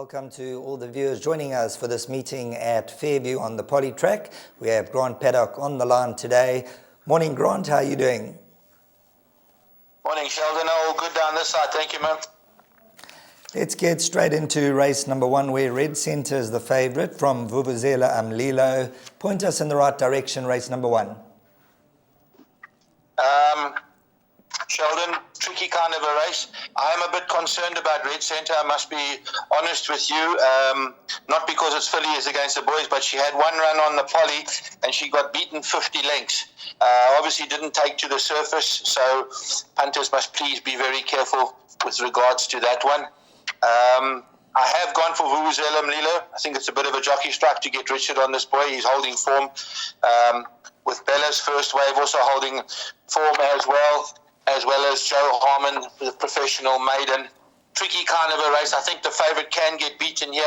Welcome to all the viewers joining us for this meeting at Fairview on the Poly Track. We have Grant Paddock on the line today. Morning, Grant. How are you doing? Morning, Sheldon. All good down this side. Thank you, man. Let's get straight into race number 1, where Red Centre is the favourite from Vuvuzela Amlilo. Point us in the right direction, race number 1. Sheldon, tricky kind of a race. I am a bit concerned about Red Centre. I must be honest with you. Not because it's fillies against the boys, but she had one run on the Poly and she got beaten 50 lengths. Obviously didn't take to the surface, so punters must please be very careful with regards to that one. I have gone for Vuvuzela Mlilo. I think it's a bit of a jockey strike to get Richard on this boy. He's holding form. With Bella's first wave also holding form as well as Joe Harmon, the professional maiden. Tricky kind of a race. I think the favourite can get beaten here.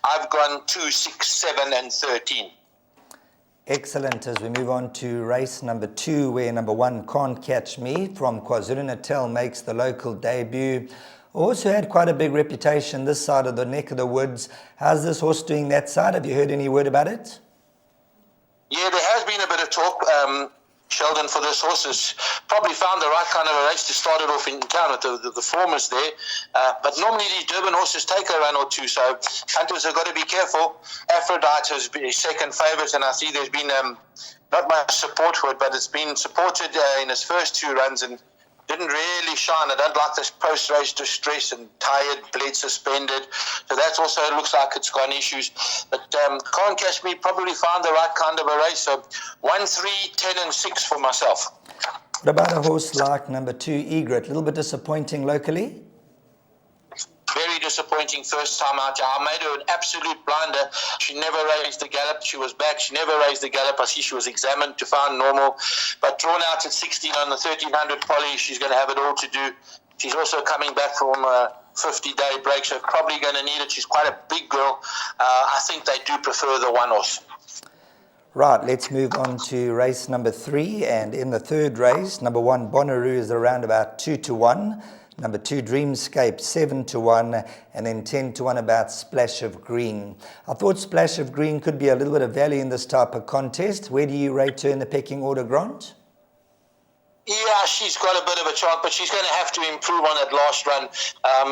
I've gone 2, 6, 7 and 13. Excellent. As we move on to race number 2, where number 1, Can't Catch Me from KwaZulu-Natal makes the local debut. Also had quite a big reputation this side of the neck of the woods. How's this horse doing that side? Have you heard any word about it? Yeah, there has been a bit of talk. Sheldon, for this horse, has probably found the right kind of a race to start it off in town with the form is there. But normally these Durban horses take a run or two, so hunters have got to be careful. Aphrodite has been his second favourite, and I see there's been not much support for it, but it's been supported in his first 2 runs and didn't really shine. I don't like this post-race distress and tired, bled, suspended. So that's also looks like it's got issues. But Can't Catch Me probably found the right kind of a race. So 1, 3, 10 and 6 for myself. What about a horse like number 2, Egret? A little bit disappointing locally? Very disappointing first time out. I made her an absolute blinder. She never raised the gallop. She was back. She never raised the gallop. I see she was examined to find normal. But drawn out at 16 on the 1300 Poly, she's going to have it all to do. She's also coming back from a 50-day break, so probably going to need it. She's quite a big girl. I think they do prefer the one horse. Right, let's move on to race number 3. And in the third race, number 1, Bonnaroo is around about 2 to 1. Number 2, Dreamscape, 7 to 1, and then 10 to 1 about Splash of Green. I thought Splash of Green could be a little bit of value in this type of contest. Where do you rate her in the pecking order, Grant? Yeah, she's got a bit of a chance, but she's going to have to improve on that last run.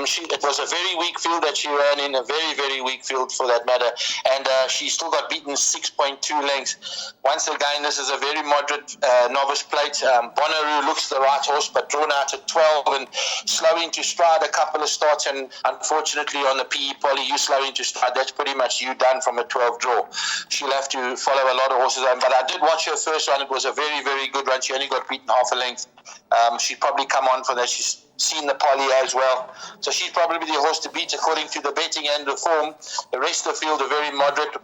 It was a very weak field that she ran in, a very, very weak field for that matter, and she still got beaten 6.2 lengths. Once again, this is a very moderate novice plate. Bonnaroo looks the right horse, but drawn out at 12 and slow into stride a couple of starts, and unfortunately on the PE Poly, you slow into stride, that's pretty much you done from a 12 draw. She'll have to follow a lot of horses on, but I did watch her first run. It was a very, very good run. She only got beaten half a length. She'd probably come on for that. She's seen the Poly as well. So she's probably the horse to beat according to the betting and the form. The rest of the field are very moderate.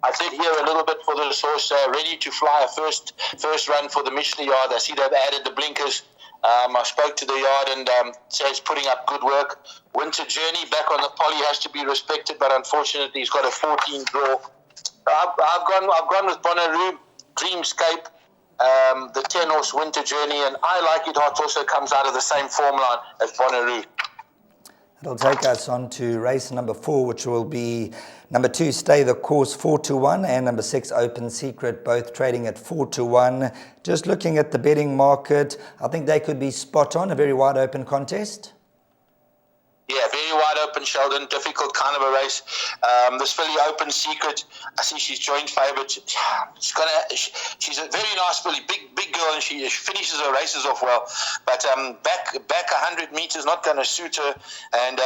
I did hear a little bit for this horse, ready to fly a first run for the Michelin yard. I see they've added the blinkers. I spoke to the yard and says putting up good work. Winter Journey back on the Poly has to be respected, but unfortunately he's got a 14 draw. I've gone with Bonnaroo, Dreamscape, the 10 horse Winter Journey, and I Like It Hot also comes out of the same form line as Bonnaroo. It'll take us on to race number 4, which will be number 2, Stay the Course, 4 to 1, and number 6, Open Secret, both trading at 4 to 1. Just looking at the betting market, I think they could be spot on, a very wide open contest. Yeah, very wide open, Sheldon. Difficult kind of a race. This filly, Open Secret, I see she's joint favourite. She's a very nice filly, big girl, and she finishes her races off well. But back 100 metres not going to suit her, and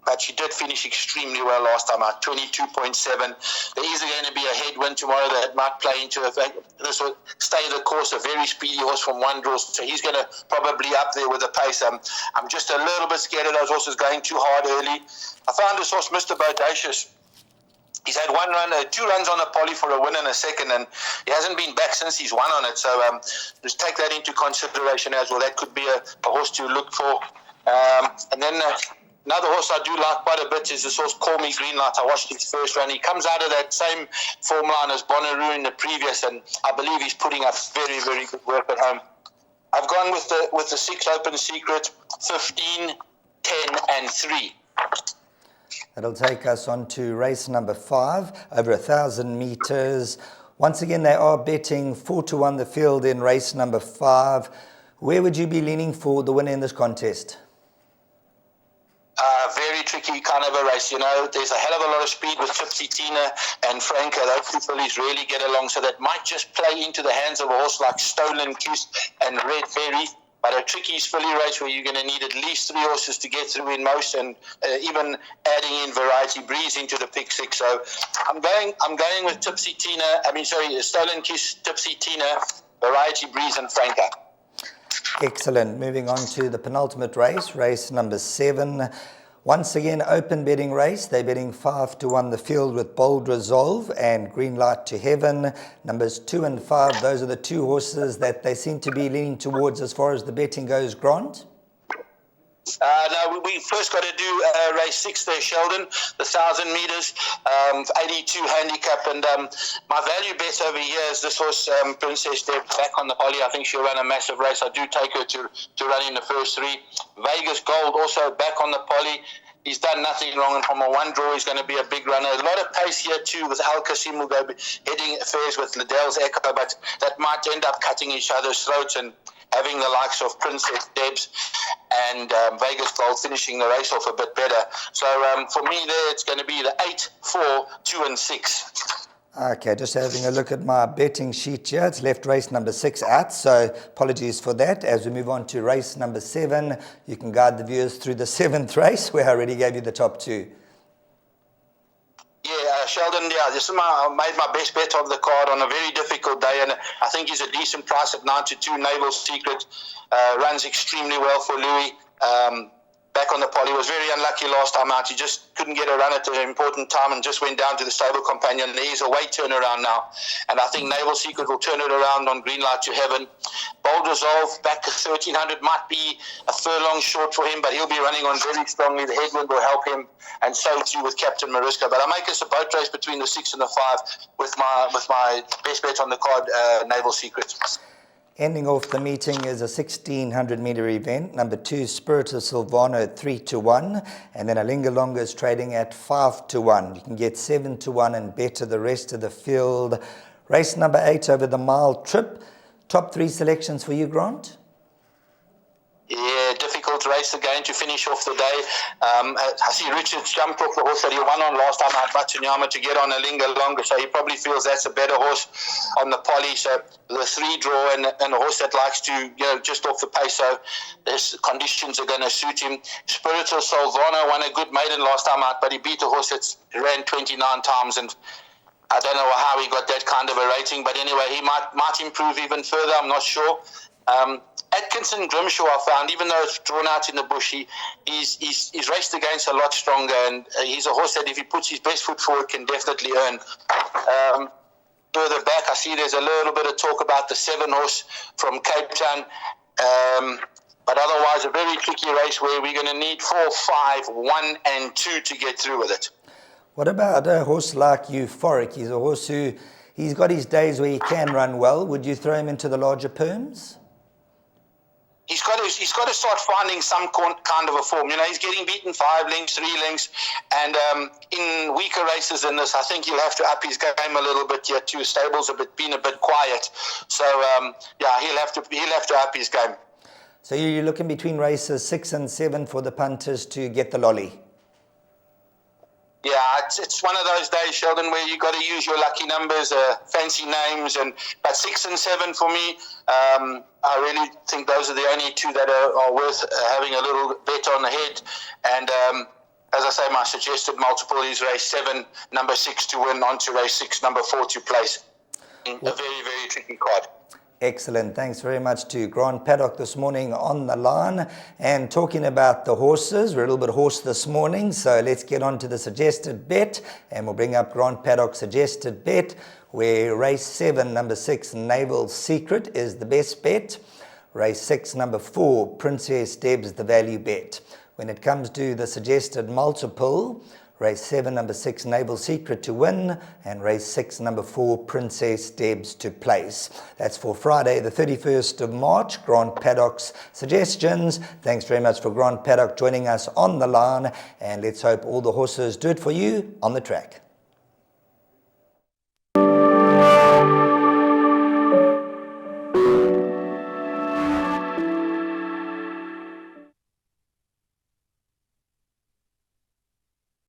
but she did finish extremely well last time out, 22.7. There is going to be a headwind tomorrow that might play into it. This will Stay the Course, a very speedy horse from one draw, so he's going to probably up there with the pace. I'm just a little bit scared of those horses going too hard early. I found this horse, Mr. Bodacious. He's had 2 runs on the Poly for a win and a second, and he hasn't been back since he's won on it. So just take that into consideration as well. That could be a horse to look for. And then another horse I do like quite a bit is this horse, Call Me Greenlight. I watched his first run. He comes out of that same form line as Bonnaroo in the previous, and I believe he's putting up very, very good work at home. I've gone with the 6, Open Secret, 15, 10 and 3. That'll take us on to race number 5, over 1,000 meters. Once again, they are betting 4-1 the field in race number 5. Where would you be leaning for the winner in this contest? Very tricky kind of a race, you know. There's a hell of a lot of speed with Tipsy Tina and Franca. Those two fillies really get along, so that might just play into the hands of a horse like Stolen Kiss and Red Fairy. But a tricky filly race where you're going to need at least 3 horses to get through in most, and even adding in Variety Breeze into the pick 6. So I'm going with Tipsy Tina. Stolen Kiss, Tipsy Tina, Variety Breeze, and Franca. Excellent. Moving on to the penultimate race, race number 7. Once again, open betting race. They're betting 5-1 the field with Bold Resolve and Green Light to Heaven. Numbers 2 and 5, those are the 2 horses that they seem to be leaning towards as far as the betting goes, Grant. No, we first got to do race 6 there, Sheldon, the 1,000 meters, 82 handicap, and my value bet over here is this horse, Princess Deb, back on the poly. I think she'll run a massive race. I do take her to run in the first 3. Vegas Gold also back on the poly. He's done nothing wrong, and from a 1 draw, he's going to be a big runner. A lot of pace here too with Al Qasim, will go heading affairs with Liddell's Echo, but that might end up cutting each other's throats, and having the likes of Princess Debs and Vegas Gold finishing the race off a bit better. So for me there, it's going to be the 8, 4, 2 and 6. Okay, just having a look at my betting sheet here. It's left race number 6 out, so apologies for that. As we move on to race number 7, you can guide the viewers through the 7th race, where I already gave you the top 2. Yeah, Sheldon, this is I made my best bet of the card on a very difficult day, and I think he's a decent price at 9-2. Naval Secret runs extremely well for Louis. Back on the poly, was very unlucky last time out. He just couldn't get a run at an important time and just went down to the stable companion. He's a weight turnaround now, and I think Naval Secret will turn it around on Green Light to Heaven. Bold Resolve back to 1,300 might be a furlong short for him, but he'll be running on very strongly. The headwind will help him, and so too with Captain Mariska. But I make us a boat race between the 6 and the 5 with my best bet on the card, Naval Secret. Ending off the meeting is a 1,600 meter event. Number 2, Spirit of Silvano at 3-1, and then Alinga Longa is trading at 5-1. You can get 7-1 and better the rest of the field. Race number 8 over the mile trip. Top 3 selections for you, Grant? Yeah, difficult race again to finish off the day. I see Richards jumped off the horse that he won on last time at Batunyama to get on Alinga Longa, so he probably feels that's a better horse on the poly. So the 3 draw and a horse that likes to, just off the pace, so his conditions are going to suit him. Spiritual Salvano won a good maiden last time out, but he beat a horse that ran 29 times, and I don't know how he got that kind of a rating, but anyway, he might improve even further, I'm not sure. Atkinson Grimshaw, I found, even though it's drawn out in the bush, he's raced against a lot stronger, and he's a horse that if he puts his best foot forward can definitely earn. Further back, I see there's a little bit of talk about the 7 horse from Cape Town, but otherwise a very tricky race where we're going to need 4, 5, 1 and 2 to get through with it. What about a horse like Euphoric? He's a horse who, he's got his days where he can run well. Would you throw him into the larger perms? He's got to start finding some kind of a form. He's getting beaten 5 lengths, 3 lengths, and in weaker races than this, I think he'll have to up his game a little bit here too. Stable's been a bit quiet, so he'll have to up his game. So you're looking between races 6 and 7 for the punters to get the lolly. Yeah, it's one of those days, Sheldon, where you got to use your lucky numbers, fancy names, but 6 and 7 for me. I really think those are the only 2 that are worth having a little bet on the head. And as I say, my suggested multiple is race 7, number 6 to win, on to race 6, number 4 to place. A very, very tricky card. Excellent. Thanks very much to Grant Paddock this morning on the line. And talking about the horses, we're a little bit hoarse this morning, so let's get on to the suggested bet. And we'll bring up Grant Paddock's suggested bet, where race 7, number 6, Naval Secret is the best bet. Race 6, number 4, Princess Deb's the value bet. When it comes to the suggested multiple, race 7, number 6, Naval Secret to win, and race 6, number 4, Princess Debs to place. That's for Friday, the 31st of March, Grant Paddock's suggestions. Thanks very much for Grant Paddock joining us on the line, and let's hope all the horses do it for you on the track.